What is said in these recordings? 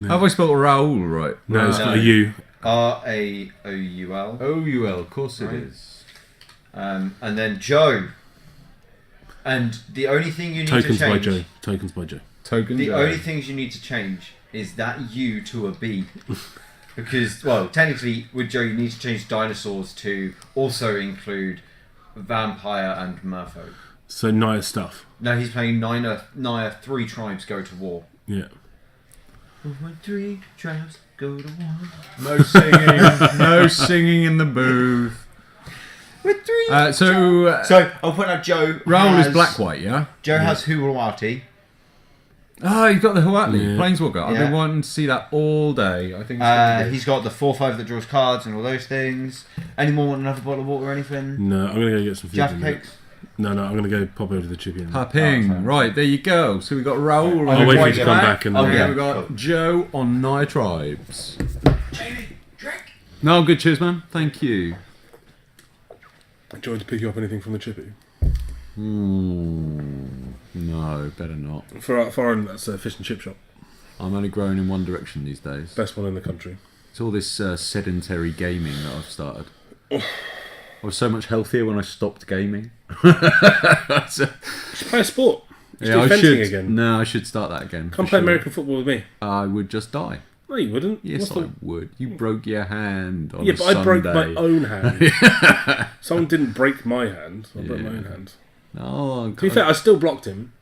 Yeah. Have I spelled Raoul right? No, it's got a U. Raoul. O-U-L, of course it is. And then Joe. And the only thing you need to change... Tokens by Joe. The only things you need to change is that U to a B. Because, well, technically, with Joe, you need to change dinosaurs to also include vampire and merfolk. So Naya stuff. No, he's playing Naya 3 tribes go to war. Yeah. When 3 tribes go to war. No singing. No singing in the booth. With 3 So I'll point out Joe. Raoul is black-white, yeah? Joe has Huawati. Oh, you've got the Huatli, Yeah. Planeswalker. I've been wanting to see that all day. I think he's got the 4/5 that draws cards and all those things. Anyone want another bottle of water or anything? No, I'm going to go get some food. Jaffa cakes? No, I'm going to go pop over to the chippy. Ping. Right, there you go. So we've got Raoul. I'll wait for you to come back. And we've got Joe on Naya Tribes. Jamie, drink. No, good. Cheers, man. Thank you. Do you want to pick you up anything from the chippy? No, better not. For foreign, that's a fish and chip shop. I'm only growing in one direction these days. Best one in the country. It's all this sedentary gaming that I've started. I was so much healthier when I stopped gaming. You should play a sport. I should. Again. No, I should start that again. Come play American football with me. I would just die. No, you wouldn't. Yes, I would. You broke your hand on a Sunday. I broke my own hand. Someone didn't break my hand. I broke my own hand. No, to be fair, I still blocked him.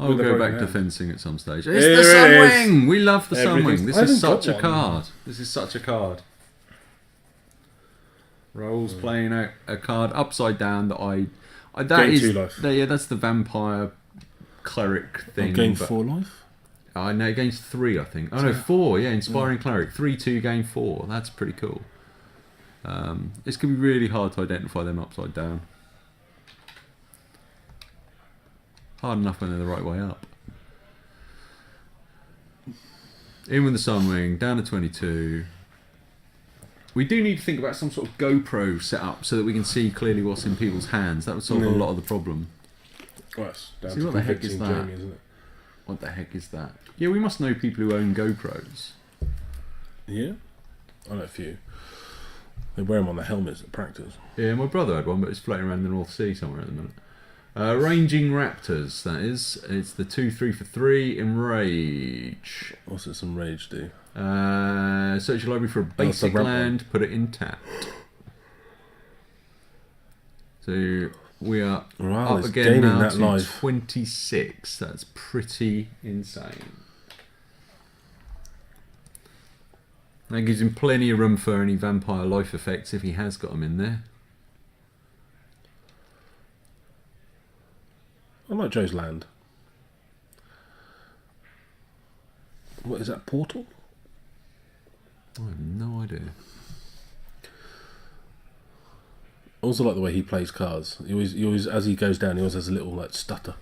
I'll go back to fencing at some stage. It's the Sunwing! We love the Sunwing. This is such a card. This is such a card. Raoul's playing out a card upside down that Gain 2 life. That's the vampire cleric thing. Gain 4 life? I know, it gains 3, I think. Oh no, 4, Inspiring Cleric. 3/2, gain 4. That's pretty cool. It's going to be really hard to identify them upside down. Hard enough when they're the right way up. In with the Sunwing, down to 22. We do need to think about some sort of GoPro setup so that we can see clearly what's in people's hands. That would solve a lot of the problem. Well, that's down see, to what the heck is that? Jamie, isn't it? What the heck is that? Yeah, we must know people who own GoPros. Yeah? I know a few. They wear them on their helmets at practice. Yeah, my brother had one, but it's floating around the North Sea somewhere at the minute. Ranging Raptors, that is. It's the 2/3 for 3 Enrage. What's it some rage do? Search your library for a basic land, put it in tapped. So we are up again now to 26. That's pretty insane. That gives him plenty of room for any vampire life effects if he has got them in there. I like Joe's land. What is that, Portal? I have no idea. I also like the way he plays cards. He always, as he goes down, he always has a little stutter.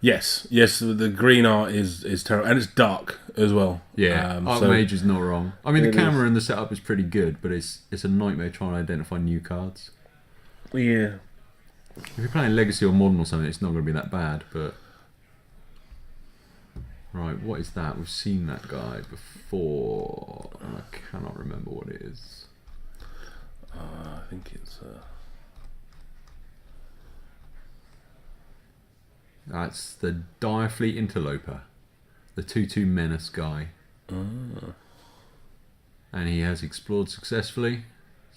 Yes, the green art is terrible, and it's dark as well. Yeah, Archmage is not wrong. I mean, the camera and the setup is pretty good, but it's a nightmare trying to identify new cards. Yeah. If you're playing Legacy or Modern or something, it's not going to be that bad, but... Right, what is that? We've seen that guy before, and I cannot remember what it is. I think it's... That's the Direfleet Interloper, the 2/2 Menace guy. Oh. And he has explored successfully,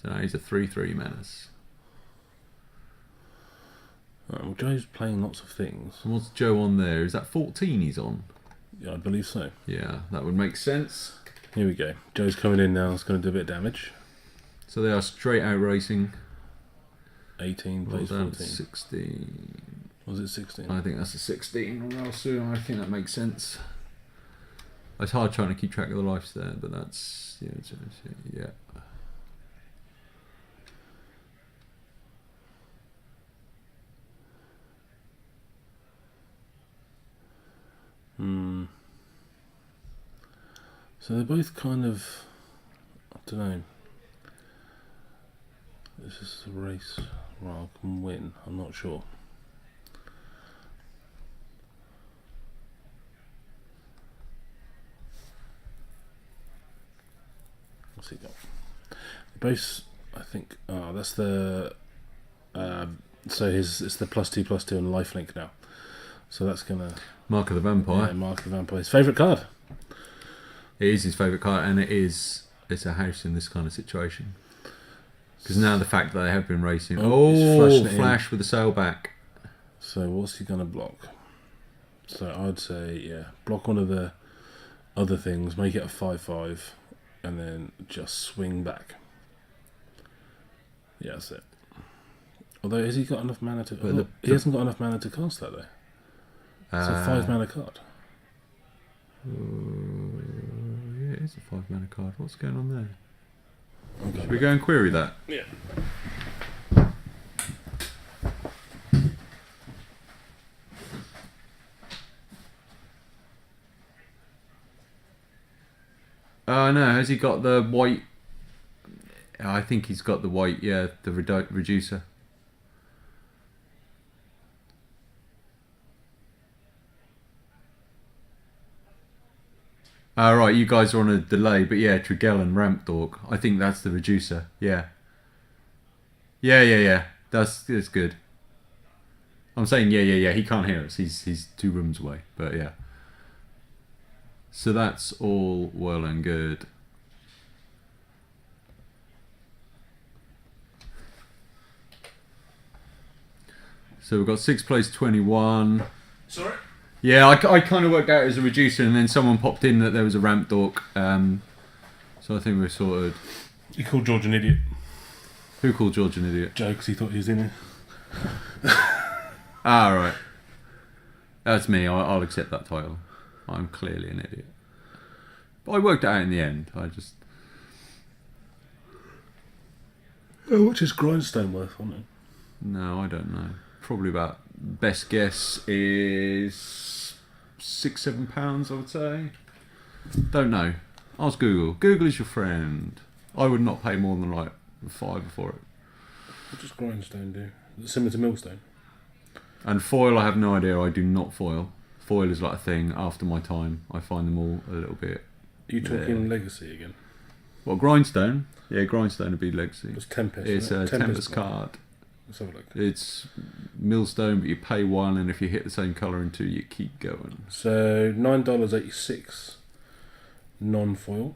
so now he's a 3/3 Menace. Well, Joe's playing lots of things. And what's Joe on there? Is that 14 he's on? Yeah, I believe so. Yeah, that would make sense. Here we go. Joe's coming in now. It's going to do a bit of damage. So they are straight out racing. 18 plays 14. 16. Was it 16? I think that's a 16. Well, so I think that makes sense. It's hard trying to keep track of the lives there, but that's... Yeah. So they're both kind of... I don't know. This is a Raoul can win. I'm not sure. What's he got? Both, I think. Oh, that's the. So it's the +2/+2 and lifelink now. So that's gonna. Mark of the Vampire. Yeah, Mark of the Vampire. His favourite card. It is his favourite card, and it's a house in this kind of situation. Because now the fact that they have been racing. He's flashing it Flash with the sailback. So what's he gonna block? So I'd say, yeah, block one of the other things, make it a 5/5, and then just swing back. Yeah, that's it. Although, has he got enough mana to? He hasn't got enough mana to cast that though. It's a 5 mana card. Yeah, it is a 5 mana card. What's going on there? Okay. Should we go and query that? Yeah. No, has he got the white? I think he's got the white, yeah, the reducer. Right, you guys are on a delay, but yeah, Trigell and Ramp Dork. I think that's the reducer, yeah. Yeah. That's good. I'm saying yeah. He can't hear us. He's 2 rooms away, but yeah. So that's all well and good. So we've got 6 plays 21. Sorry? Yeah, I kind of worked out as a reducer, and then someone popped in that there was a Ramp Dork. So I think we're sorted. You called George an idiot. Who called George an idiot? Joe, because he thought he was in it. Right. That's me. I'll accept that title. I'm clearly an idiot. But I worked it out in the end. Oh, what's his grindstone worth on it? No, I don't know. Probably about, best guess is £6-7, I would say. Don't know. Ask Google. Google is your friend. I would not pay more than like £5 for it. What does grindstone do? Is it similar to millstone? And foil, I have no idea. I do not foil. Foil is like a thing after my time. I find them all a little bit. Are you talking legacy again? What, grindstone? Yeah, grindstone would be legacy. It's Tempest. It's a Tempest card. Let's have a look. It's millstone, but you pay 1, and if you hit the same colour in 2, you keep going. So $9.86 non-foil.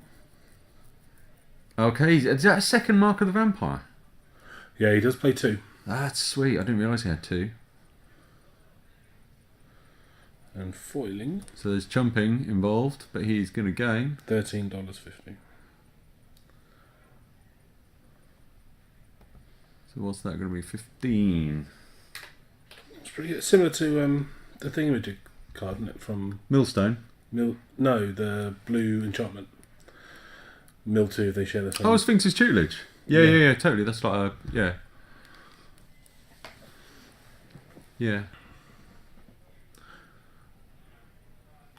Okay, is that a second Mark of the Vampire? Yeah, he does play 2. That's sweet. I didn't realise he had 2. And foiling. So there's chumping involved, but he's going to gain $13.50. So what's that going to be? 15. It's pretty good. Similar to the thingamajig card, isn't it? From Millstone. No, the blue enchantment. Mill 2, they share the same. Oh, Sphinx's tutelage. Yeah, totally. That's like a yeah.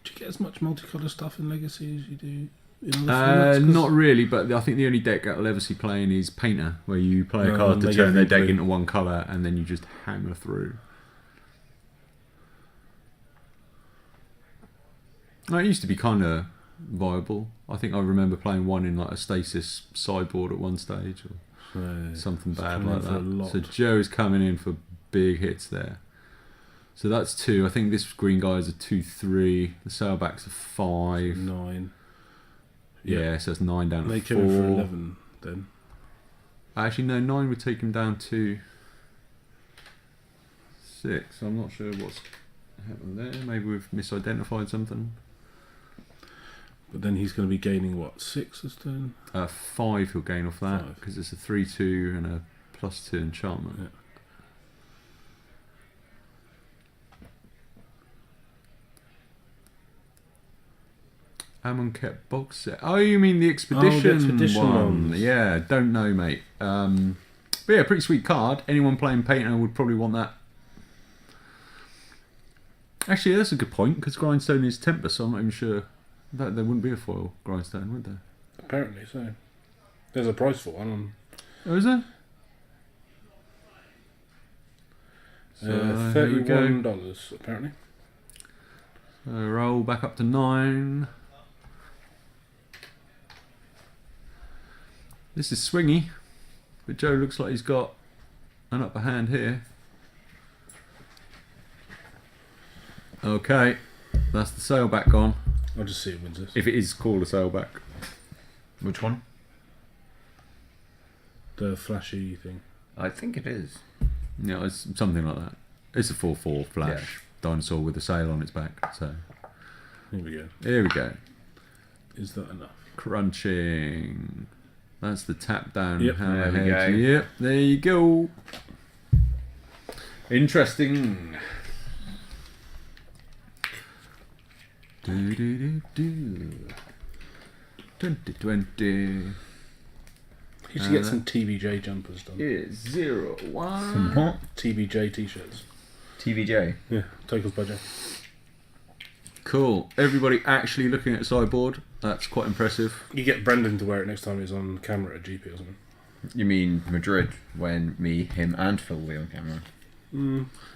Do you get as much multicolour stuff in Legacy as you do in other formats? Not really, but I think the only deck I'll ever see playing is Painter, where you play a card to turn their deck into one colour and then you just hammer through. It used to be kind of viable. I think I remember playing one in like a stasis sideboard at one stage or something bad like that. So Joe is coming in for big hits there. So that's 2. I think this green guy is a 2/3. The sailback's a 5. 9. Yeah, so it's 9 down to 4. They came in for 11 then. Actually, no, 9 would take him down to 6. I'm not sure what's happened there. Maybe we've misidentified something. But then he's going to be gaining what, 6 this turn? 5 he'll gain off that because it's a 3/2 and a +2 enchantment. Yeah. Amonkhet box set. Oh, you mean the expedition, one? Ones. Yeah, don't know, mate. But yeah, pretty sweet card. Anyone playing Painter would probably want that. Actually, that's a good point because Grindstone is Tempest, so I'm not even sure that there wouldn't be a foil Grindstone, would there? Apparently so. There's a price for one. Oh, is there? So $31 apparently. So Raoul back up to 9. This is swingy, but Joe looks like he's got an upper hand here. Okay, that's the sailback gone. I'll just see who wins this. If it is called a sailback. Which one? The flashy thing. I think it is. Yeah, it's something like that. It's a 4/4 flash dinosaur with a sail on its back. So Here we go. here we go. Is that enough? Crunching. That's the tap down Yep, hammerhead. there we go. Yep, there you go. Interesting. Do do do do. 2020. You should get some TBJ jumpers done. Is 01. Some what? TBJ t-shirts. TVJ. Yeah, Tokens by Joe. Cool. Everybody actually looking at a sideboard. That's quite impressive. You get Brendan to wear it next time he's on camera at GP or something. You mean Madrid when me, him, and Phil were on camera?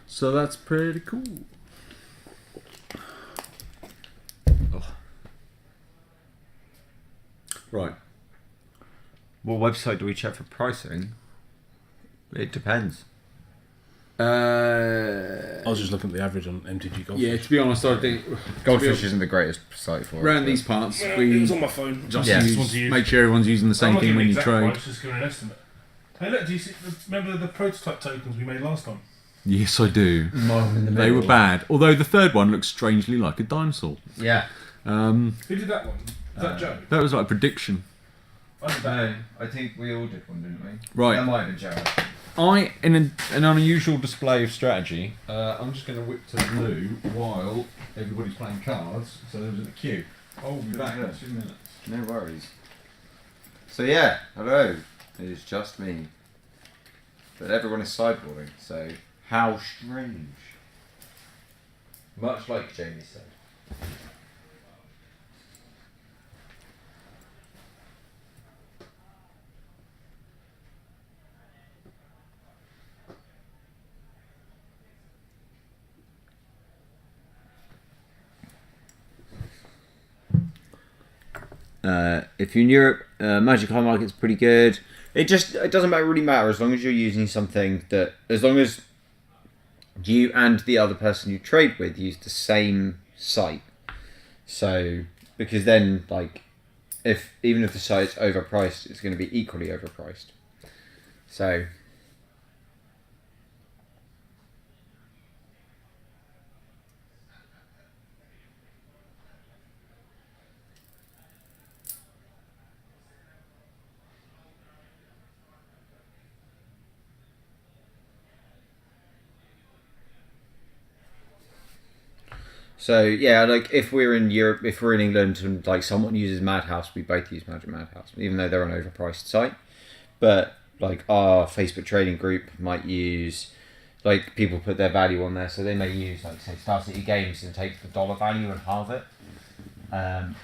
So that's pretty cool. Right. What website do we check for pricing? It depends. I was just looking at the average on MTG Goldfish. Yeah, to be honest, I think Goldfish isn't the greatest site for it. around these parts, Well, we it was on my phone. just Yeah. make sure everyone's using the same thing when you trade. Just giving an estimate. Hey, look, do you see? Remember the prototype tokens we made last time? Yes, I do. In the They were bad. Although the third one looks strangely like a dinosaur. Yeah. Who did that one? Was that Joe? That was like a prediction. I did that. No, I think we all did one, didn't we? Right. That might have been Joe. In an unusual display of strategy, I'm just going to whip to blue while everybody's playing cards. So there was a queue. I'll be back in 2 minutes. No worries. So yeah, hello. It is just me. But everyone is sideboarding, so how strange. Much like Jamie said. If you're in Europe, Magic High Market's pretty good. It doesn't really matter as long as you're using something that, as long as you and the other person you trade with use the same site. So, because then, like, even if the site's overpriced, it's going to be equally overpriced. So. So yeah, like if we're in Europe, if we're in England, and like someone uses Madhouse, we both use Magic Madhouse, even though they're an overpriced site. But like our Facebook trading group might use, like people put their value on there, so they may use like say Star City Games and take the dollar value and halve it,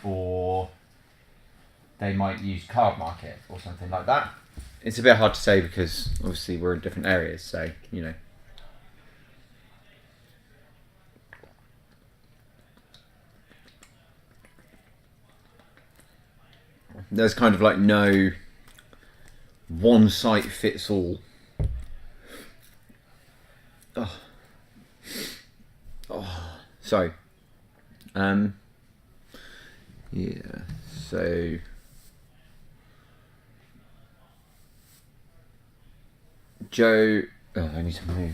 or they might use Card Market or something like that. It's a bit hard to say because obviously we're in different areas, so you know. There's kind of like no one site fits all. Sorry. Yeah. So. Joe. Oh, I need to move.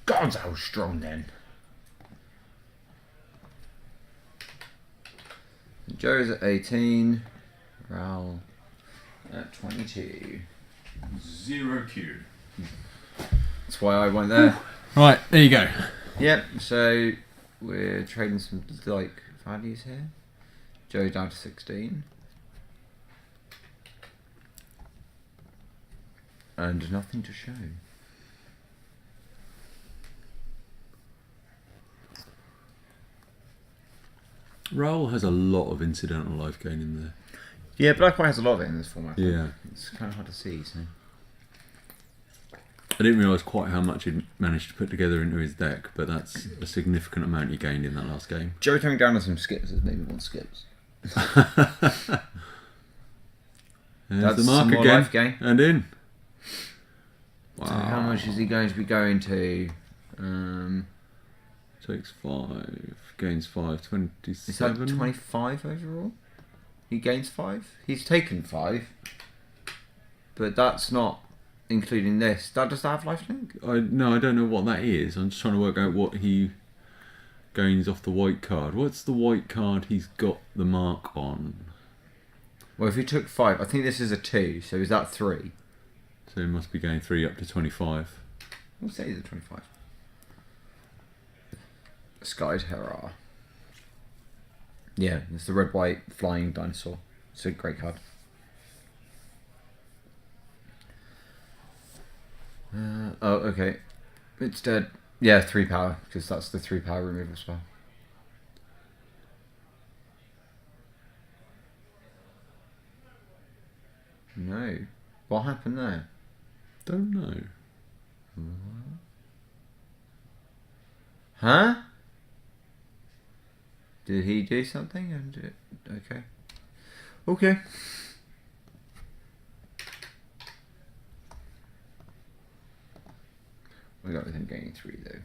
God, I was strong then. Joe's at 18, Raoul at 22. 0Q. That's why I went there. Right, there you go. Yep, so we're trading some like values here. Joe down to 16. And nothing to show. Raoul has a lot of incidental life gain in there. Yeah, Black White has a lot of it in this format. Yeah. It's kind of hard to see, so. I didn't realise quite how much he'd managed to put together into his deck, but that's a significant amount he gained in that last game. Joe throwing down on some skips is maybe one skips. There's the mark again. Game. And in. Wow. So how much is he going to be going to? Takes 5, gains 5, 27. Is that 25 overall? He gains 5? He's taken 5. But that's not including this. Does that have lifelink? No, I don't know what that is. I'm just trying to work out what he gains off the white card. What's the white card he's got the mark on? Well, if he took 5, I think this is a 2, so is that 3? So he must be going 3 up to 25. We'll say he's a 25. Skied Hurrah. Yeah, it's the red-white flying dinosaur. It's a great card. Oh, okay. It's dead. Yeah, 3 power, because that's the 3 power removal spell. No. What happened there? Don't know. Huh? Did he do something? Okay. Okay. We got with him gaining 3 though.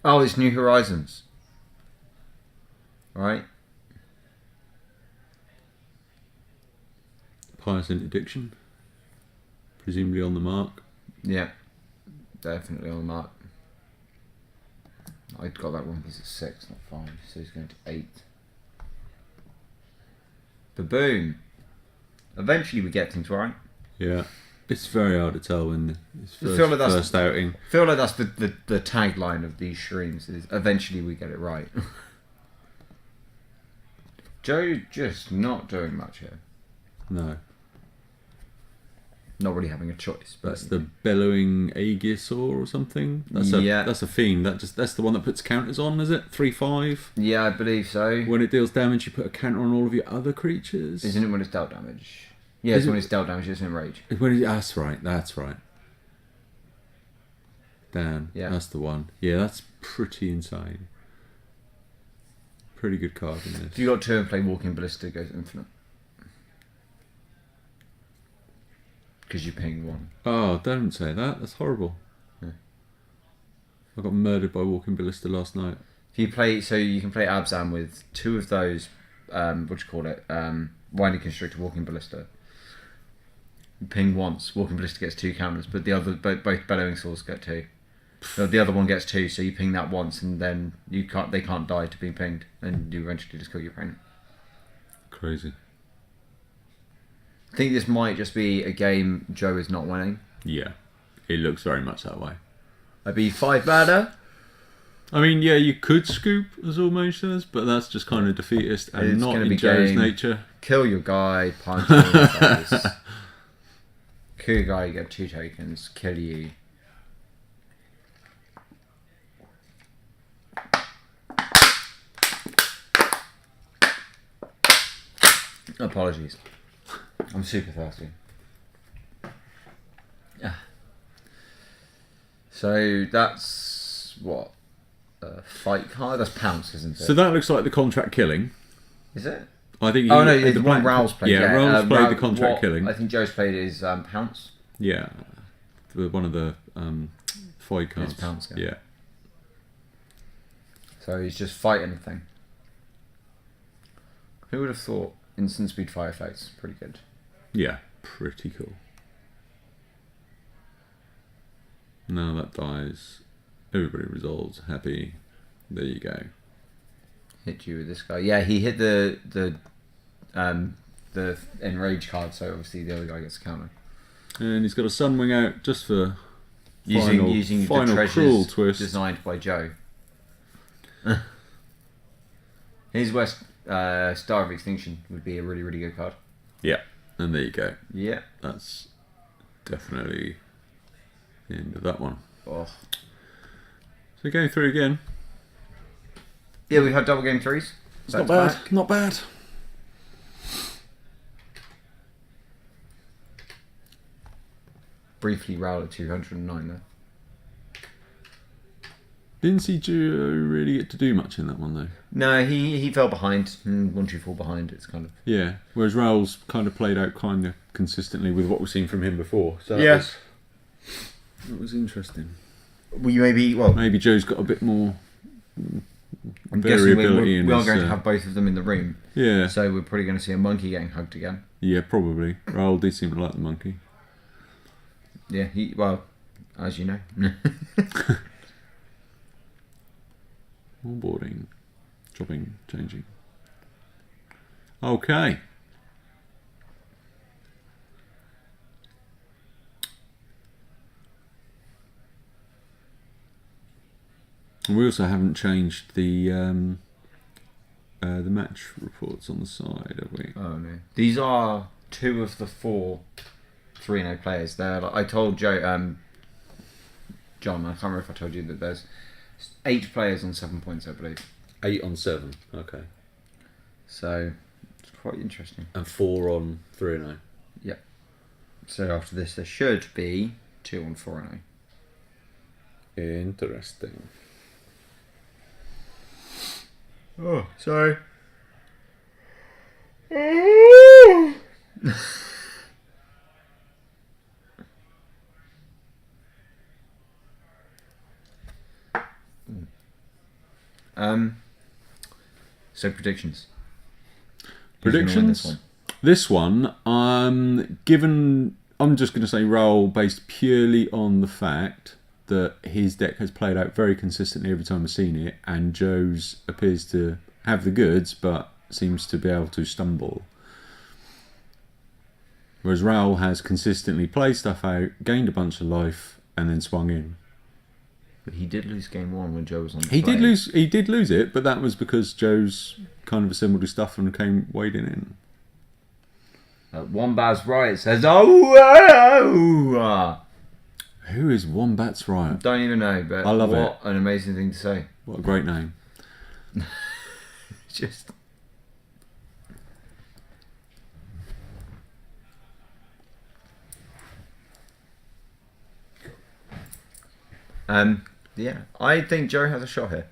Oh, it's New Horizons. Right. Pious Interdiction. Presumably on the mark. Yeah. Definitely on the mark. I got that wrong because it's 6, not 5. So he's going to 8. Baboom. Eventually we get things right. Yeah. It's very hard to tell when it's first outing. I feel like that's the tagline of these streams is eventually we get it right. Joe just not doing much here. No. Not really having a choice. But that's the bellowing Aegiosaur or something. That's a fiend. That's the one that puts counters on, is it? 3/5. Yeah, I believe so. When it deals damage, you put a counter on all of your other creatures. Isn't it when it's dealt damage? Yeah, it's when it's dealt damage. It's in rage. That's right. Damn. Yeah, that's the one. Yeah, that's pretty insane. Pretty good card in this. If you got 2 and play Walking Ballista, it goes infinite. Because you ping 1. Oh, don't say that. That's horrible. Yeah. I got murdered by Walking Ballista last night. If you play, so you can play Abzan with 2 of those. Winding Constrictor, Walking Ballista. You ping once, Walking Ballista gets 2 counters, but the other both Bellowing Swords get 2. No, the other one gets 2, so you ping that once, and then they can't die to being pinged, and you eventually just kill your opponent. Crazy. I think this might just be a game Joe is not winning. Yeah, it looks very much that way. I'd be 5 mana. I mean, yeah, you could scoop, as Almost says, but that's just kind of defeatist and not in Joe's nature. Kill your guy, punch him in the face. Kill your guy, you get 2 tokens. Kill you. Apologies. I'm super thirsty. Yeah. So that's what? A fight card? That's Pounce, isn't it? So that looks like the contract killing. Is it? I think. Oh no, it's the one Raoul's played. Yeah, Raoul's played the contract killing. I think Joe's played is Pounce. Yeah, one of the fight cards. It's Pounce. Yeah. So he's just fight anything. Who would have thought instant speed fire effects? Pretty good. Yeah, pretty cool. Now that dies. Everybody resolves. Happy. There you go. Hit you with this guy. Yeah, he hit the enrage card, so obviously the other guy gets a counter. And he's got a Sunwing out just for using final the cruel treasures twist designed by Joe. Here's where Star of Extinction would be a really, really good card. Yeah, and there you go. Yeah, that's definitely the end of that one. Oh. So going through again. Yeah, we've had double game 3s. It's not bad. Not bad. Briefly, Raoul at 209 there. Didn't see Joe really get to do much in that one though. No, he fell behind. Once you fall behind, it's kind of... Yeah, whereas Raoul's kind of played out kind of consistently with what we've seen from him before. So Yes. That was interesting. Maybe Joe's got a bit more I'm guessing variability in we are his, going to have both of them in the room. Yeah. So we're probably going to see a monkey getting hugged again. Yeah, probably. Raoul did seem to like the monkey. Yeah, as you know. Onboarding, shopping, changing. Okay. And we also haven't changed the match reports on the side, have we? Oh no. These are 2 of the 4 3-0 players. I told Joe, John, I can't remember if I told you that there's 8 players on 7 points, I believe. 8 on 7, okay. So it's quite interesting. And 4 on 3-0. Yep. So after this, there should be 2 on 4-0. Interesting. Oh, sorry. So predictions. Predictions? This one, given I'm just going to say Raoul based purely on the fact that his deck has played out very consistently every time I've seen it, and Joe's appears to have the goods but seems to be able to stumble. Whereas Raoul has consistently played stuff out, gained a bunch of life, and then swung in. But he did lose game 1 when Joe was on the He did lose it, but that was because Joe's kind of assembled his stuff and came wading in. Wombat's Riot says, oh! Who is Wombat's Riot? Don't even know, but I love it. What an amazing thing to say. What a great name. Just... yeah, I think Joe has a shot here.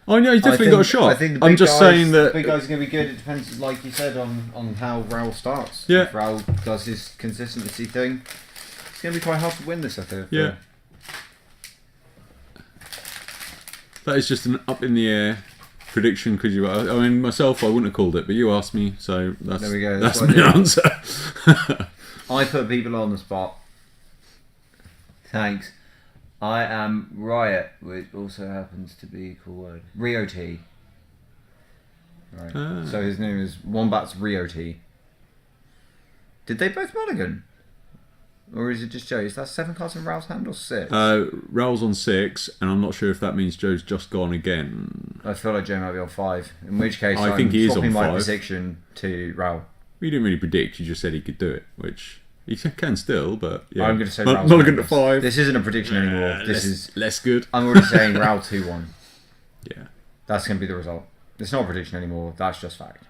Oh no, he's definitely got a shot. I think I'm just saying that the big guys are going to be good. It depends, like you said, on how Raoul starts. Yeah. If Raoul does his consistency thing, it's going to be quite hard to win this, I think. Yeah. That is just an up in the air prediction because you. I mean, myself, I wouldn't have called it, but you asked me, so that's there we go. That's my answer. I put people on the spot. Thanks. I am Riot, which also happens to be a cool word. Rio T. Right. Ah. So his name is Wombat's Rio T. Did they both mulligan? Or is it just Joe? Is that 7 cards in Raoul's hand or 6? Raoul's on 6, and I'm not sure if that means Joe's just gone again. I feel like Joe might be on 5. In which case, I I'm think he is swapping on my 5. prediction to Raoul. We didn't really predict, you just said he could do it, which he can still, but yeah. I'm going to say Raoul's mulligan to 5. This isn't a prediction anymore. This is less good. I'm already saying Raoul 2-1. Yeah. That's going to be the result. It's not a prediction anymore. That's just fact.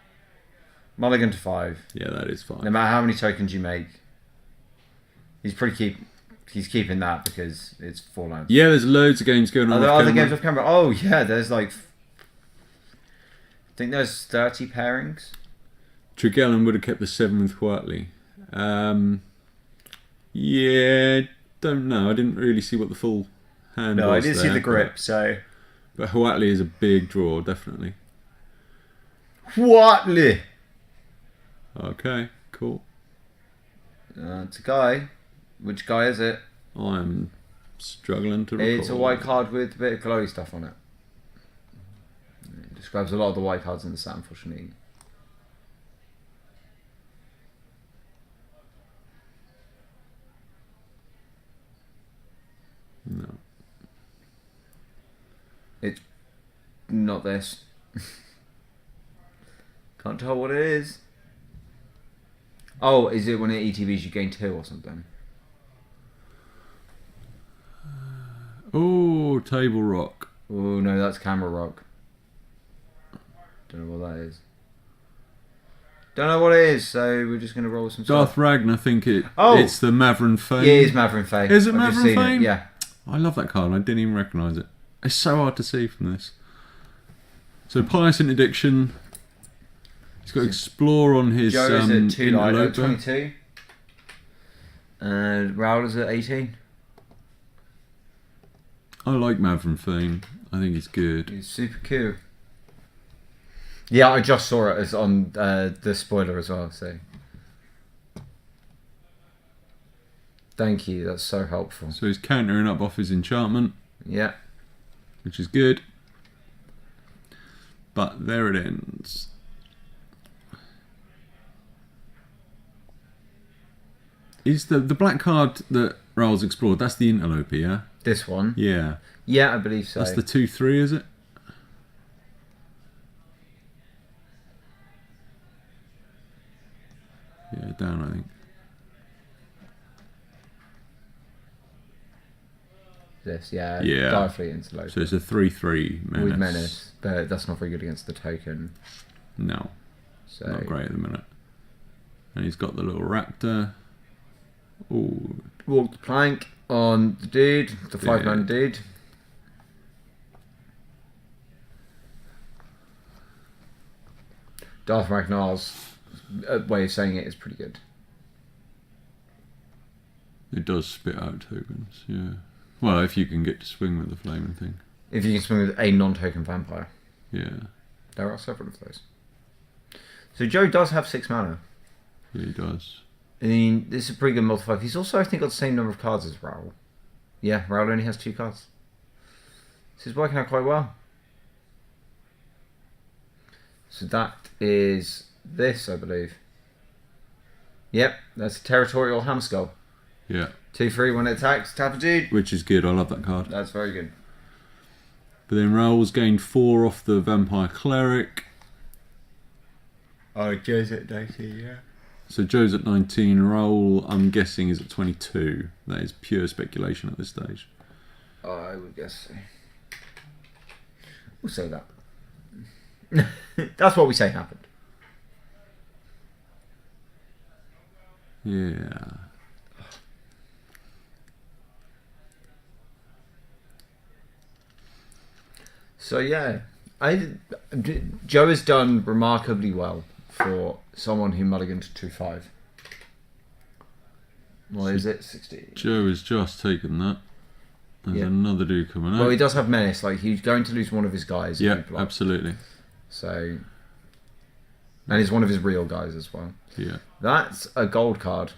Mulligan to 5. Yeah, that is fine. No matter how many tokens you make, he's keeping that because it's 4 lands. Yeah, there's loads of games going on. Are there other games off camera? Oh yeah, there's like, I think there's 30 pairings. Tregellan would have kept the 7 with Whiteley. Yeah, don't know. I didn't really see what the full hand was. No, I didn't see there, the grip, so. But Whiteley is a big draw, definitely. Whiteley! Okay, cool. It's a guy. Which guy is it? I'm struggling to recall. It's a white card with a bit of glowy stuff on it. It describes a lot of the white cards in the set, unfortunately. No. It's not this. Can't tell what it is. Oh, is it when it ETBs you gain 2 or something? Oh, Table Rock. Oh no, that's Camera Rock. Don't know what that is. Don't know what it is, so we're just going to roll some Darth stuff. Ragnar, I think it's the Mavrin Fane. Yeah, it is Mavrin Fane. Is it I've just Mavrin seen Fane? it, yeah. I love that card. I didn't even recognise it. It's so hard to see from this. So Pious Interdiction. He's got Explore on his Joe is at 2 interloper. 22. And Raoul is at 18. I like Mavrin Fane. I think he's good. He's super cool. Yeah, I just saw it as on the spoiler as well, so... Thank you, that's so helpful. So he's countering up off his enchantment. Yeah. Which is good. But there it ends. Is the black card that Raoul's explored, that's the interloper, yeah? This one? Yeah. Yeah, I believe so. That's the 2/3, is it? Yeah, down, I think. This, yeah. Yeah. Direfleet Interloper. So it's a 3/3 menace. With Menace, but that's not very good against the token. No. So Not great at the minute. And he's got the little raptor. Ooh. Walk the plank on the dude, the 5-man dude. Darth Ragnar's way of saying it is pretty good. It does spit out tokens, yeah. Well, if you can get to swing with the flaming thing. If you can swing with a non-token vampire. Yeah. There are several of those. So Joe does have 6 mana. Yeah, he does. I mean, this is a pretty good multi-5. He's also, I think, got the same number of cards as Raoul. Yeah, Raoul only has 2 cards. This is working out quite well. So that is this, I believe. Yep, that's a Territorial Hamskull. Yeah. 2/3 when it attacks, tap a dude. Which is good, I love that card. That's very good. But then Raoul's gained 4 off the Vampire Cleric. Oh, Joe's at 19, yeah. So Joe's at 19, Raoul, I'm guessing, is at 22. That is pure speculation at this stage. I would guess so. We'll say that. That's what we say happened. Yeah. So yeah, Joe has done remarkably well for someone who mulliganed to 2/5. What is it? 16. Joe has just taken that. There's Yeah. another dude coming out. Well, he does have Menace. Like, he's going to lose one of his guys. if Yeah, he blocks. absolutely. So, and he's one of his real guys as well. Yeah. That's a gold card.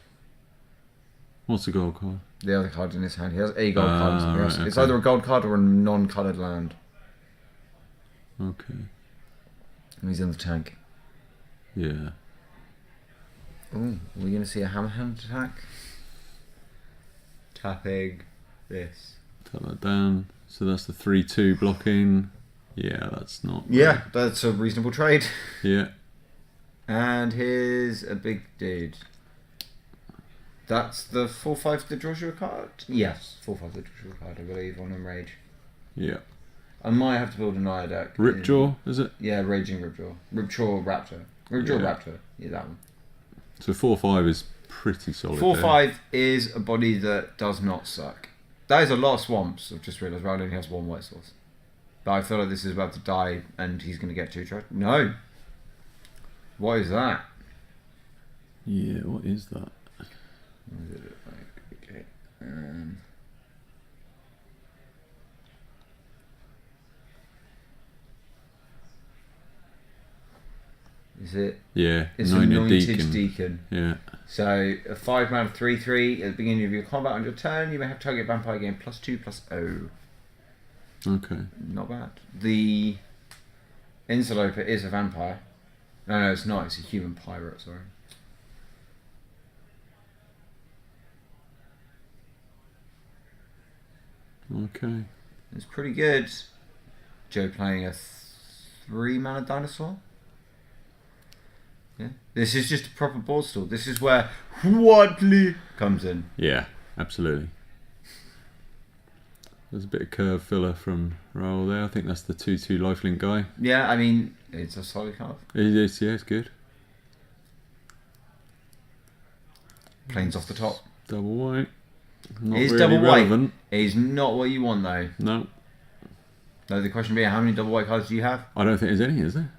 What's the gold card? The other card in his hand. He has a gold card. Right, It's okay. either a gold card or a non-coloured land. Okay. And he's in the tank. Yeah. Oh, are we going to see a hammerhand attack? Tapping this. Tap that down. So that's the 3/2 blocking. Yeah, that's not. Yeah, that's a reasonable trade. Yeah. And here's a big dude. That's the 4/5 that draws you a card? Yes, 4/5 that draws you a card, I believe, on Enrage. Yeah. I might have to build an Eye deck. Ripjaw, is it? Yeah, Raging Ripjaw. Ripjaw Raptor. Ripjaw Yeah. Raptor. Yeah, that one. So 4/5 is pretty solid. 4/5 is a body that does not suck. That is a lot of swamps. I've just realised Raoul only has 1 white source. But I feel like this is about to die and he's going to get 2 charge. No! What is that? Yeah, what is that? What does it look like? Okay. Is it? Yeah, It's Anointed Deacon. Yeah. So, a 5-mana 3/3 at the beginning of your combat on your turn, you may have target vampire gain +2/+0. Okay. Not bad. The Interloper is a vampire. No, it's not. It's a human pirate, sorry. Okay. It's pretty good. Joe playing a 3-mana dinosaur. Yeah. This is just a proper board stall. This is where Watley comes in. Yeah, absolutely. There's a bit of curve filler from Raoul there. I think that's the 2/2 lifelink guy. Yeah, I mean, it's a solid card. It is, yeah, it's good. Planes off the top. Double white. Not It is really double relevant. white. It is not what you want, though. No. No, the question being, how many double white cards do you have? I don't think there's any, is there?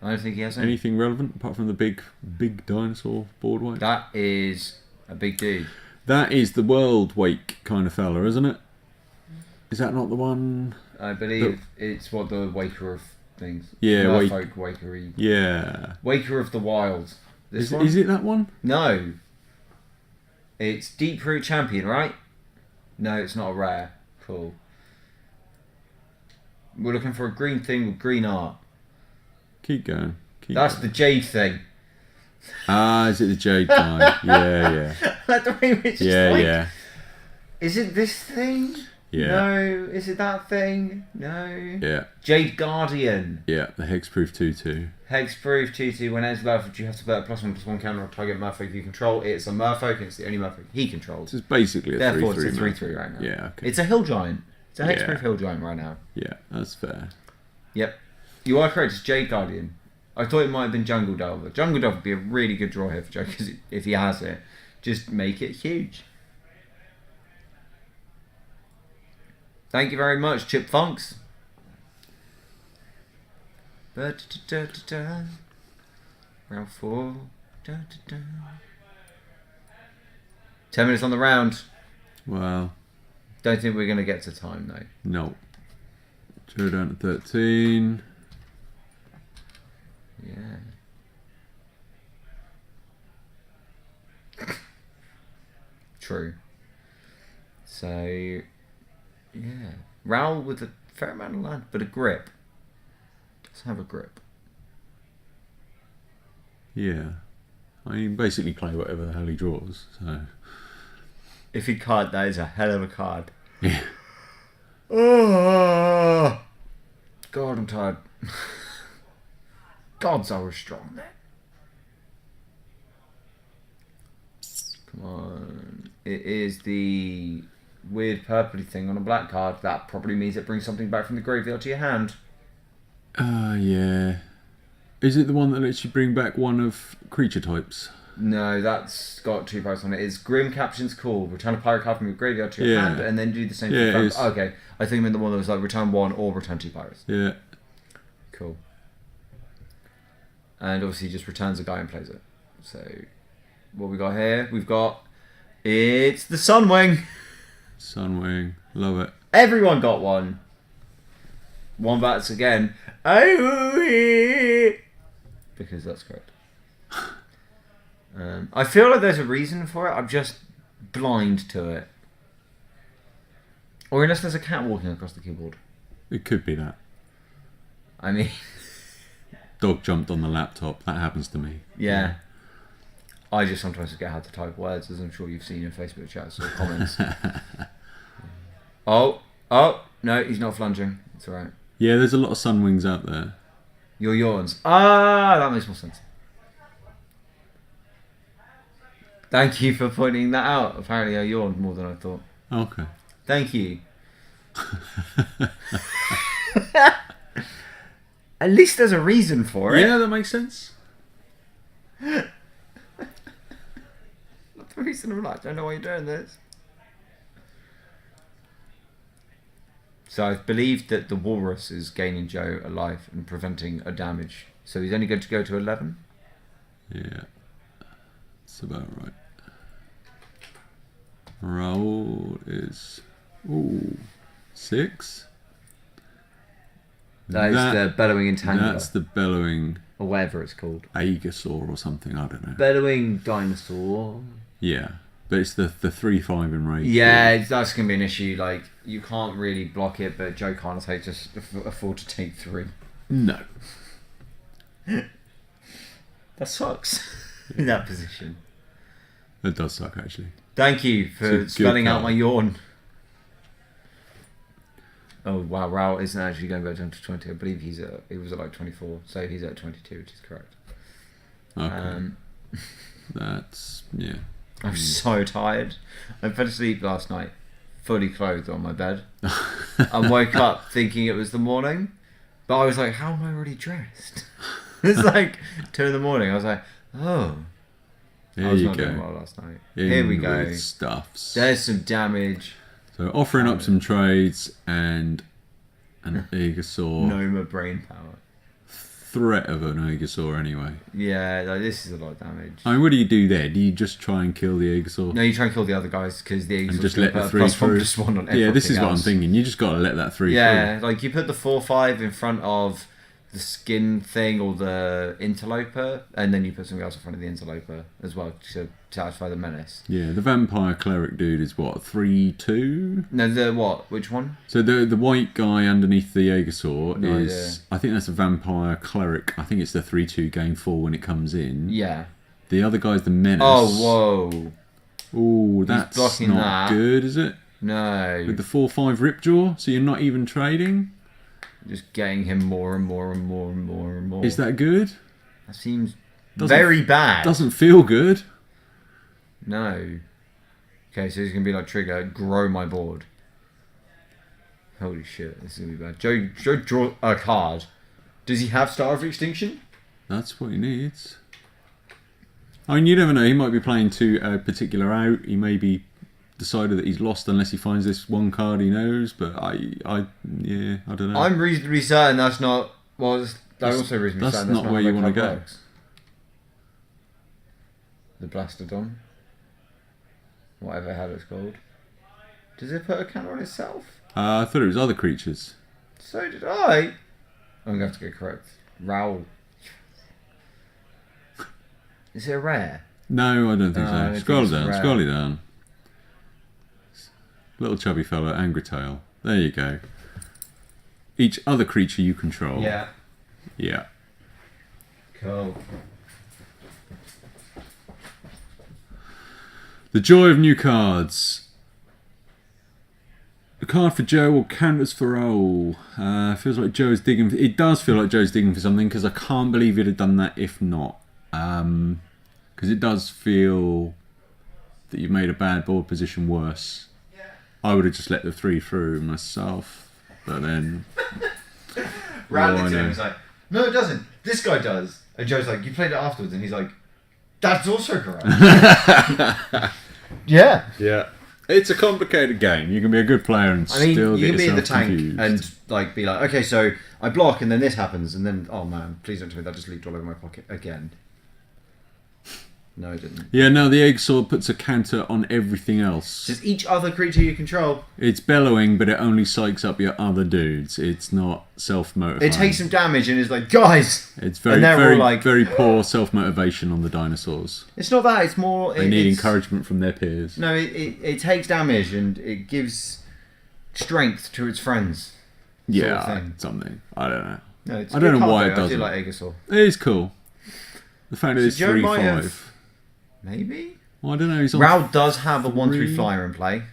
I don't think he has any. Anything relevant apart from the big dinosaur board white? That is a big dude. That is the world wake kind of fella, isn't it? Is that not the one? I believe it's what the Waker of things. Yeah, Merfolk Wakery. Yeah. Waker of the Wild. This one? Is it that one? No. It's Deep Root Champion, right? No, it's not a rare. Cool. We're looking for a green thing with green art. Keep going. That's the Jade thing. Ah, is it the Jade guy? Yeah. Like the way which Yeah. Is it this thing? Yeah. No. Is it that thing? No. Yeah. Jade Guardian. Yeah, the hexproof 2/2. Hexproof 2/2. When enters battlefield, you have to put a +1/+1 counter on target Merfolk you control. It's a Merfolk, and it's the only Merfolk he controls. It's basically a 3/3. Therefore, it's a 3/3 right now. Yeah, okay. It's a Hill Giant. It's a Hexproof Hill Giant right now. Yeah, that's fair. Yep. You are correct, it's Jade Guardian. I thought it might have been Jungle Delver. Jungle Delver would be a really good draw here for Joe, because if he has it, just make it huge. Thank you very much, Chip Funks. Round 4. 10 minutes on the round. Well, Don't think we're going to get to time, though. no. Joe down to 13. Yeah. True. So, yeah. Raoul with a fair amount of land, but a grip. Does have a grip. Yeah. I mean, basically play whatever the hell he draws, so... If he card, that is a hell of a card. Yeah. Oh, God, I'm tired. Gods, I was strong then. Come on. It is the weird purpley thing on a black card. That probably means it brings something back from the graveyard to your hand. Yeah. Is it the one that lets you bring back one of creature types? No, that's got 2 prices on it. It's Grim Captain's Call. Return a pirate card from your graveyard to your hand and then do the same thing. Okay, I think I meant the one that was like return 1 or return 2 pirates. Yeah. Cool. And obviously just returns a guy and plays it. So, what we got here? We've got... It's the Sunwing! Sunwing. Love it. Everyone got one. Wombats again. Oh, because that's correct. I feel like there's a reason for it. I'm just blind to it. Or unless there's a cat walking across the keyboard. It could be that. I mean... Dog jumped on the laptop. That happens to me. Yeah. I just sometimes forget how to type words, as I'm sure you've seen in Facebook chats or comments. Oh, no, he's not flunging. It's alright. Yeah, there's a lot of Sunwings out there. Your yawns. Ah, that makes more sense. Thank you for pointing that out. Apparently I yawned more than I thought. Okay. Thank you. At least there's a reason for it. Yeah, that makes sense. Not the reason I'm like, I don't know why you're doing this. So I believe that the walrus is gaining Joe a life and preventing a damage. So he's only going to go to 11? Yeah. That's about right. Raoul is... Ooh. 6? That is the bellowing entangler. That's the bellowing... Or whatever it's called. Aegosaur or something, I don't know. Bellowing dinosaur. Yeah. But it's the 3/5 in rage. Yeah, that's going to be an issue. Like, you can't really block it, but Joe can't just afford to take 3. No. That sucks. In that position. It does suck, actually. Thank you for spelling out my yawn. Oh wow, Raoul isn't actually going back down to 20. I believe he was at like 24, so he's at 22, which is correct. Okay. That's, yeah. I'm so tired. I fell asleep last night fully clothed on my bed and woke up thinking it was the morning. But I was like, how am I already dressed? It's like 2 in the morning. I was like, oh. There I was you not go. doing well last night. Here we go. With stuffs. There's some damage. So offering up some trades and an Igasaur. No more brain power. Threat of an Igasaur anyway. Yeah, like, this is a lot of damage. I mean, what do you do there? Do you just try and kill the Igasaur? No, you try and kill the other guys because the Igasaur's just gonna let the put a three +1, through. +1 on Yeah, this is everything what I'm else. thinking. You just got to let that 3 Yeah, like you put the 4/5 in front of the skin thing or the interloper, and then you put something else in front of the interloper as well to satisfy the menace. through. Yeah, the vampire cleric dude is what, 3/2? No, the what? Which one? So the white guy underneath the Igasaur No is, idea. I think that's a vampire cleric. I think it's the 3/2 gain 4 when it comes in. Yeah. The other guy's the menace. Oh, whoa. Ooh, that's blocking not that. good, is it? No. With the 4/5 Ripjaw, so you're not even trading? Just getting him more and more and more and more and more. Is that good? That seems Doesn't- very bad. Doesn't feel good. No. Okay, so he's going to be like, trigger, grow my board. Holy shit, this is going to be bad. Joe draw a card. Does he have Star of Extinction? That's what he needs. I mean, you never know. He might be playing to a particular out. He may be decided that he's lost unless he finds this one card he knows. But I don't know. I'm reasonably certain that's not... Well, I'm also reasonably that's certain that's not where how you that wanna card go. works. The Blastodon. Whatever the hell it's called. Does it put a counter on itself? I thought it was other creatures. So did I. I'm going to have to get correct. Raoul. Is it a rare? No, I don't think I so. don't Scroll think it's down, rare. scroll it down. Little chubby fella, angry tail. There you go. Each other creature you control. Yeah. Yeah. Cool. The joy of new cards. A card for Joe or counters for Raoul. Feels like Joe's digging. It does feel like Joe's digging for something because I can't believe he'd have done that if not. Because it does feel that you've made a bad board position worse. I would have just let the 3 through myself, but then. Ran Oh, I into him know. and was like, no, it doesn't. This guy does. And Joe's like, you played it afterwards, and he's like, that's also correct. Yeah. Yeah. It's a complicated game. You can be a good player and I mean, still you get can be in the yourself tank confused. and like be like, okay, so I block and then this happens and then, oh man, please don't tell me that just leaked all over my pocket again. No, it didn't. Yeah, no, the egg sword puts a counter on everything else. Just each other creature you control. It's bellowing, but it only psychs up your other dudes. It's not self-motivating. It takes some damage and is like, guys! It's very, and they're very, all like, very poor self-motivation on the dinosaurs. it's not that, it's more... They need it's- encouragement from their peers. No, it takes damage and it gives strength to its friends. Yeah, sort of thing. something. I don't know. No, it's I don't good know card, why though. it doesn't. I do like Igasaur. It is cool. The fact that So it's Joe 3/5. might have- Maybe? Well, I don't know. He's on. Raoul does have a 1/3 3. flyer in play.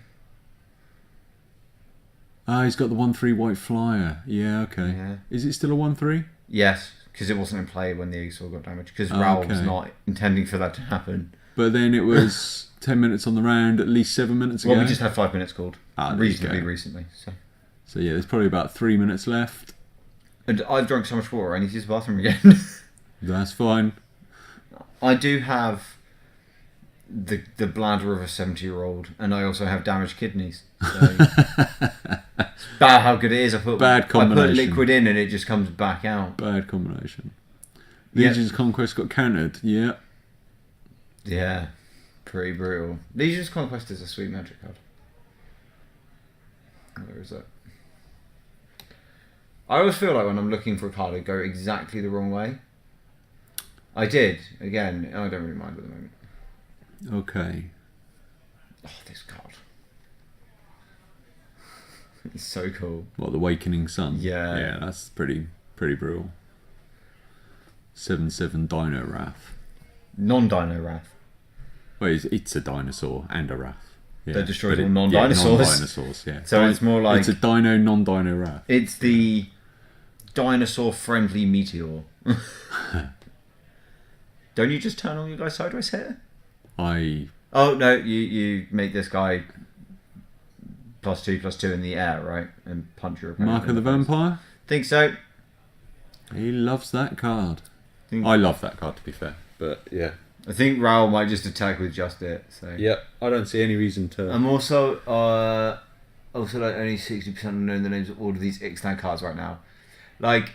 Ah, he's got the 1/3 white flyer. Yeah, okay. Yeah. Is it still a 1/3? Yes, because it wasn't in play when the Igasaur got damaged. Because Oh, Raoul was okay. not intending for that to happen. But then it was 10 minutes on the round, at least 7 minutes ago. Well, we just had 5 minutes called. Ah, there you reasonably go. recently. So yeah, there's probably about 3 minutes left. And I've drunk so much water, I need to use the bathroom again. That's fine. I do have the bladder of a 70-year-old, and I also have damaged kidneys. So it's bad how good it is. Bad I put combination. liquid in and it just comes back out. Bad combination. Yep. Legion's Conquest got countered. Yeah. Yeah, pretty brutal. Legion's Conquest is a sweet magic card. Where is it? I always feel like when I'm looking for a card, I go exactly the wrong way. I did, again, I don't really mind at the moment. Okay. Oh, this card. It's so cool. What, the Awakening Sun? Yeah. Yeah, that's pretty brutal. 7/7 Dino Wrath. Non-Dino Wrath. Well, it's a dinosaur and a Wrath. Yeah. That destroys but all non-dinosaurs. Yeah, non-dinosaurs, yeah. So it's more like... It's a dino, non-dino Wrath. It's the dinosaur-friendly meteor. Don't you just turn all your guys sideways here? Oh, no, you make this guy +2/+2 in the air, right? And punch your opponent. Mark of the Vampire? Think so. He loves that card. I love that card, to be fair. But yeah. I think Raoul might just attack with just it. So. Yep. I don't see any reason to. I'm also like only 60% knowing the names of all of these Ixalan cards right now. Like,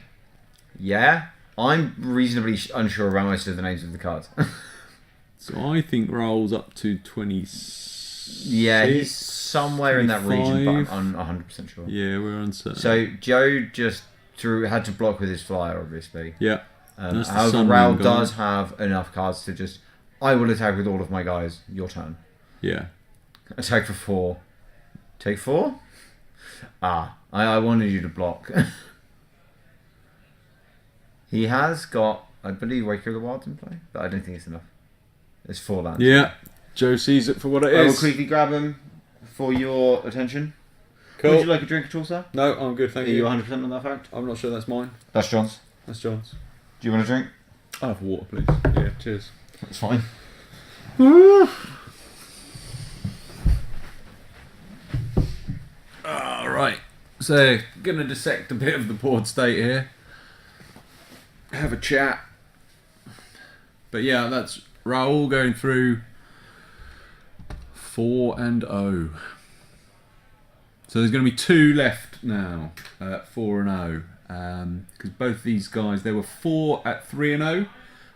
yeah, I'm reasonably unsure around most of the names of the cards. So I think Raoul's up to 20. Yeah, he's somewhere 25. In that region, but I'm 100% sure. Yeah, we're uncertain. So Joe just had to block with his flyer, obviously. Yeah. However, Raoul does have enough cards to just, I will attack with all of my guys. Your turn. Yeah. Attack for 4. Take 4? I wanted you to block. He has got, I believe, Waker of the Wilds in play, but I don't think it's enough. It's 4 lands. Yeah. Joe sees it for what it is. I will quickly grab him for your attention. Cool. Would you like a drink at all, sir? No, I'm good, thank you. Are you 100% on that fact? I'm not sure that's mine. That's John's. That's John's. Do you want a drink? I'll have water, please. Yeah, cheers. That's fine. Alright. So, gonna dissect a bit of the board state here. Have a chat. But yeah, that's Raoul going through 4-0. So there's going to be 2 left now at 4-0. Because both these guys, there were 4 at 3-0.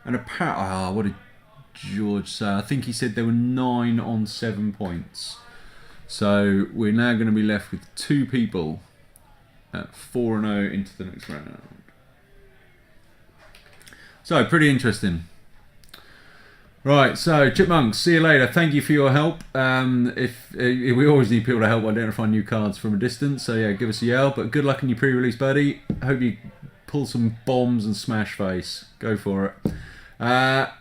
And apparently, what did George say? I think he said there were 9 on 7 points. So we're now going to be left with 2 people at 4-0 into the next round. So, pretty interesting. Right, so Chipmunks, see you later. Thank you for your help. If we always need people to help identify new cards from a distance, so yeah, give us a yell. But good luck in your pre-release, buddy. Hope you pull some bombs and smash face. Go for it.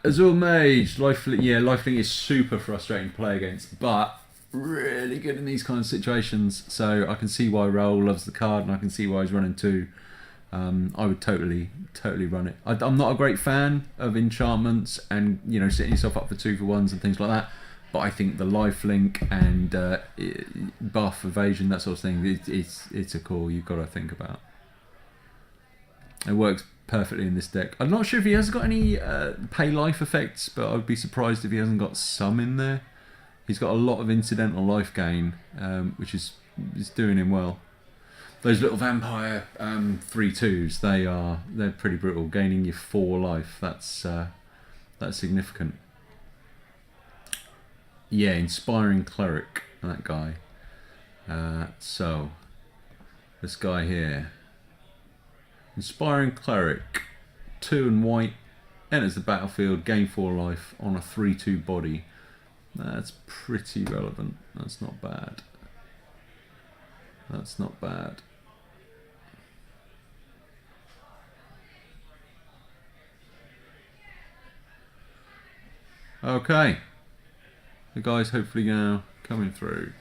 Azul Mage, Lifelink is super frustrating to play against, but really good in these kind of situations. So I can see why Raoul loves the card, and I can see why he's running 2. I would totally run it. I'm not a great fan of enchantments and setting yourself up for 2-for-1s and things like that. But I think the lifelink and buff evasion, that sort of thing, it's a call you've got to think about. It works perfectly in this deck. I'm not sure if he has got any pay life effects, but I'd be surprised if he hasn't got some in there. He's got a lot of incidental life gain, which is doing him well. Those little vampire 3/2s, they're pretty brutal. Gaining you 4 life, that's significant. Yeah, inspiring cleric, that guy. So this guy here, inspiring cleric, 2 and white, enters the battlefield, gain 4 life on a 3/2 body. That's pretty relevant. That's not bad. That's not bad. Okay. The guy's hopefully now coming through.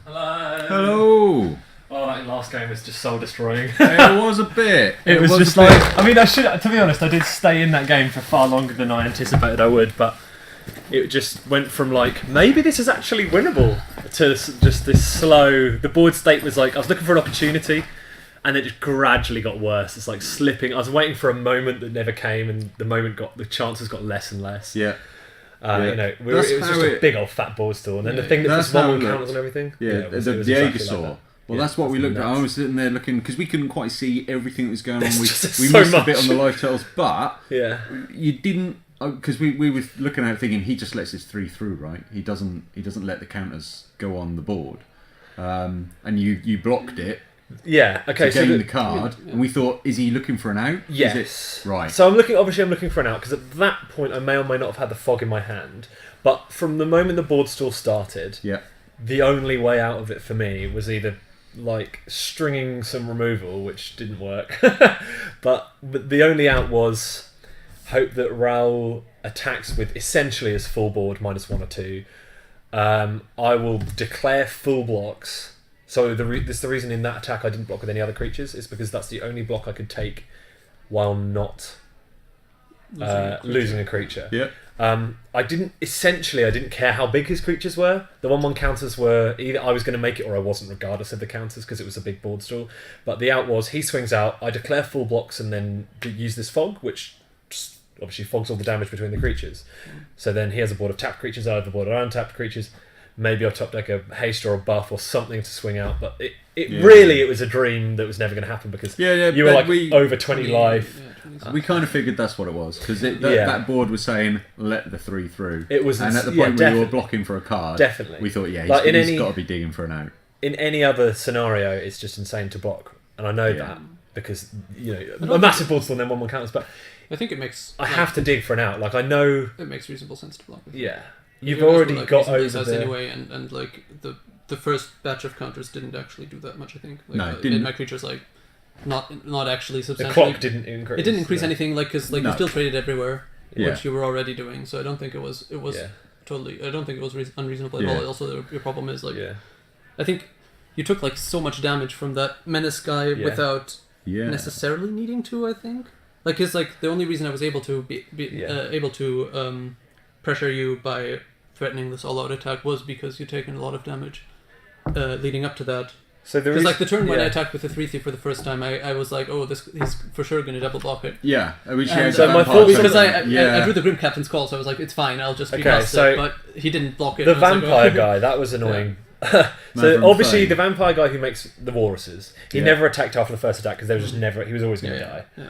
Hello. Hello. Oh, that last game was just soul destroying. It was a bit. It was just like, I mean, to be honest, I did stay in that game for far longer than I anticipated I would, but it just went from like, maybe this is actually winnable, to just this slow. The board state was like, I was looking for an opportunity, and it just gradually got worse. It's like slipping. I was waiting for a moment that never came, and the chances got less and less. Yeah. It was just a big old fat board store, and then the thing that was 1-1 counters and everything. Yeah, the Aegisaur. Like well, that's what we looked at. I was sitting there looking, because we couldn't quite see everything that was going on. We missed a bit on the life totals, but you didn't, because we were looking at it thinking he just lets his 3 through, right? He doesn't let the counters go on the board, and you blocked it. Yeah. Okay. To gain the card, and we thought, is he looking for an out? Yes. Right. So I'm looking for an out, because at that point I may or may not have had the fog in my hand. But from the moment the board stall started, the only way out of it for me was either like stringing some removal, which didn't work, but the only out was hope that Raoul attacks with essentially his full board -1 or 2. I will declare full blocks. So this is the reason in that attack I didn't block with any other creatures, is because that's the only block I could take while not losing a creature. Yeah. I didn't care how big his creatures were. The 1/1 counters were either I was going to make it or I wasn't, regardless of the counters, because it was a big board stall. But the out was, he swings out, I declare full blocks and then use this fog, which just obviously fogs all the damage between the creatures. So then he has a board of tapped creatures, I have a board of untapped creatures. Maybe I'll top deck a haste or a buff or something to swing out, but it was a dream that was never going to happen because you were like over 20 life. We kind of figured that's what it was because that board was saying let the 3 through. It was, and at the point where you were blocking for a card, definitely we thought he's got to be digging for an out. In any other scenario, it's just insane to block, and I know that because a massive board still then 1/1 counters, but I think it makes. I have to dig for an out. Like I know it makes reasonable sense to block. Yeah, you've already got over the anyway, and like the first batch of counters didn't actually do that much. I think it made my creatures like not actually the substantially. clock didn't increase. It didn't increase anything, like because you still traded everywhere, Yeah. which you were already doing. So I don't think it was totally. I don't think it was unreasonable at all. Also, your problem is I think you took like so much damage from that menace guy without necessarily needing to. I think because the only reason I was able to able to pressure you by threatening this all-out attack was because you'd taken a lot of damage leading up to that. So because the turn when I attacked with the 3/3 for the first time, I was like, oh, he's for sure going to double block it. Yeah, so my thought was because I drew the Grim Captain's Call, so I was like, it's fine, I'll just recast it. But he didn't block it. The vampire guy, that was annoying. So obviously the vampire guy who makes the walruses, he never attacked after the first attack because there was just never. He was always going to die. Yeah.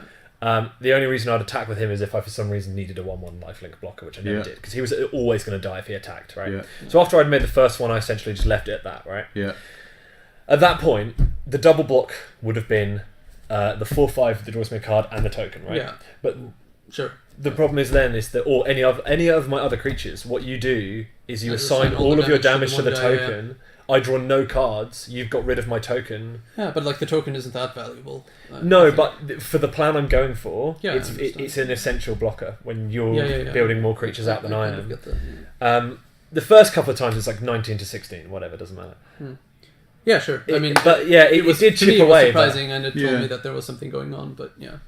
The only reason I'd attack with him is if I for some reason needed a 1/1 lifelink blocker, which I never did because he was always going to die if he attacked. Right. Yeah. So after I'd made the first one, I essentially just left it at that. Right. Yeah. At that point, the double block would have been the 4/5 that draws me a card and the token, right? Yeah. But sure. The problem is then is that or any of my other creatures, what you do is you assign all of your damage to the token. Yeah. I draw no cards. You've got rid of my token. Yeah, but the token isn't that valuable. No, but for the plan I'm going for, it's an essential blocker when you're building more creatures out than I am. The first couple of times it's 19 to 16, whatever, doesn't matter. Yeah, sure. I mean, it did chip away. It was surprising, and it told me that there was something going on. But yeah.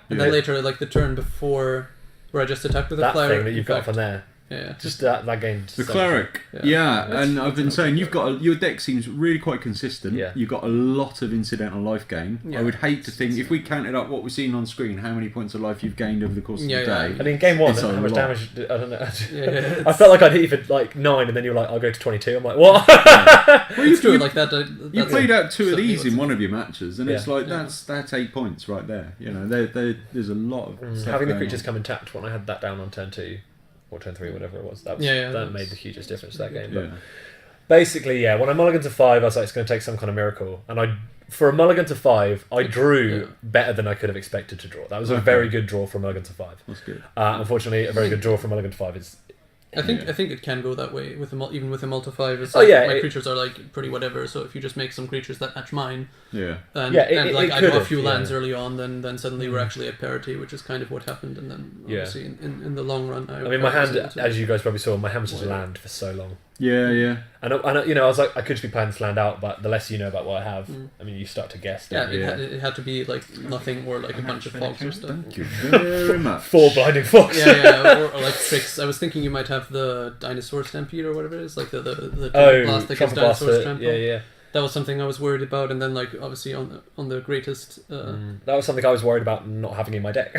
And then later, the turn before, where I just attacked with a cleric. That thing that you've got from there. Yeah. Just that game. The cleric. Yeah, and I've been saying your deck seems really quite consistent. Yeah. You've got a lot of incidental life gain. Yeah. I would hate to think if we counted up what we're seeing on screen, how many points of life you've gained over the course of the day. I mean, game 1, how much damage? I don't know. I felt like I'd hit you for 9, and then you were like, "I'll go to 22." I'm like, "What?" Well, you do it like that. You played out 2 of these in one of your matches, and it's that's 8 points right there. There's a lot of having the creatures come and tapped when I had that down on turn 2. Or turn 3, whatever it was. That made the hugest difference to that game. But basically, when I mulligan to 5, I was like, it's going to take some kind of miracle. And for a mulligan to 5, I drew better than I could have expected to draw. That was a very good draw for a mulligan to 5. That's good. Unfortunately, a very good draw for a mulligan to 5 is... I think it can go that way with even with a multi-5. It's my creatures are pretty whatever. So if you just make some creatures that match mine, and I draw a few lands early on, then suddenly we're actually at parity, which is kind of what happened. And then obviously in the long run, I mean, my hand, as you guys probably saw, my hand was just land for so long. Yeah. And I was like, I could just be playing this land out, but the less you know about what I have, I mean, you start to guess. It had to be nothing or a bunch of fogs or stuff. Thank you very much. 4 blinding fogs. or tricks. I was thinking you might have the dinosaur stampede or whatever it is, the blast that gives dinosaur trample. Yeah. That was something I was worried about, and then obviously on the greatest. That was something I was worried about not having in my deck.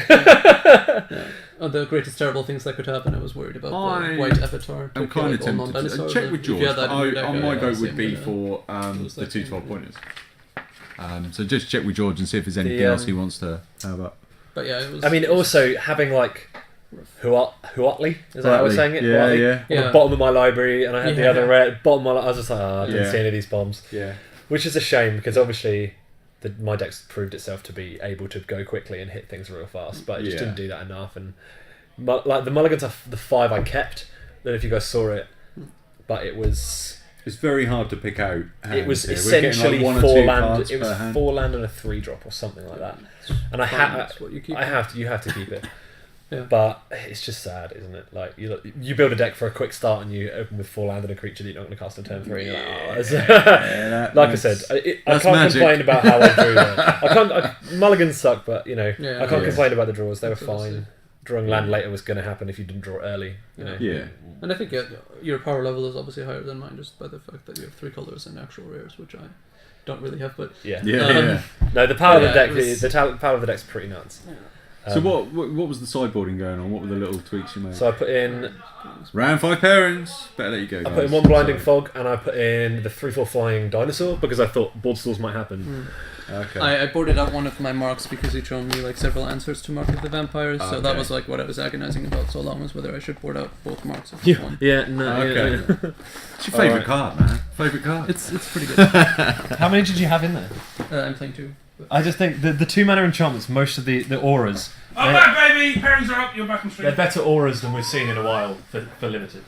On the greatest terrible things that could happen, I was worried about the white avatar. I'm kind of tempted to check with George. My vote would be for the 2 12-pointers. So just check with George and see if there's anything else he wants to have up. But it was. I mean, also having Huatli, is that how I was saying it? Yeah. On the bottom of my library, and I had the other red bottom of my. I was just like, I didn't see any of these bombs. Yeah. Which is a shame because obviously my deck's proved itself to be able to go quickly and hit things real fast, but it just didn't do that enough. And the mulligans are the 5 I kept. I don't know if you guys saw it, but it was. It's very hard to pick out. It was essentially 4 land. It was 4 land and a 3-drop or something like that. And you have to keep it. Yeah. But it's just sad, isn't it? Like you build a deck for a quick start and you open with 4 land and a creature that you're not going to cast on turn 3. And you're like, I said, I can't complain about how I drew that. Mulligans suck, but I can't complain about the draws. They were fine. drawing land later was going to happen if you didn't draw it early. You know? Yeah. And I think your power level is obviously higher than mine, just by the fact that you have 3 colors and actual rares, which I don't really have. But no, the power of the deck, the power of the deck's pretty nuts. Yeah. So what was the sideboarding going on? What were the little tweaks you made? So I put in round 5 pairings. Better let you go, guys. I put in 1 blinding fog, and I put in the 3/4 flying dinosaur because I thought board stalls might happen. Okay. I boarded out one of my marks because he'd shown me like several answers to Mark of the Vampires, so that was like what I was agonizing about so long, was whether I should board out both marks of one. Yeah, no. Okay. Yeah. What's your favourite card, man? Favourite card? It's pretty good. How many did you have in there? I'm playing 2. I just think the 2 mana enchantments, most of the auras. I'm back, baby! Pairings are up, you're back on stream. They're better auras than we've seen in a while for limited.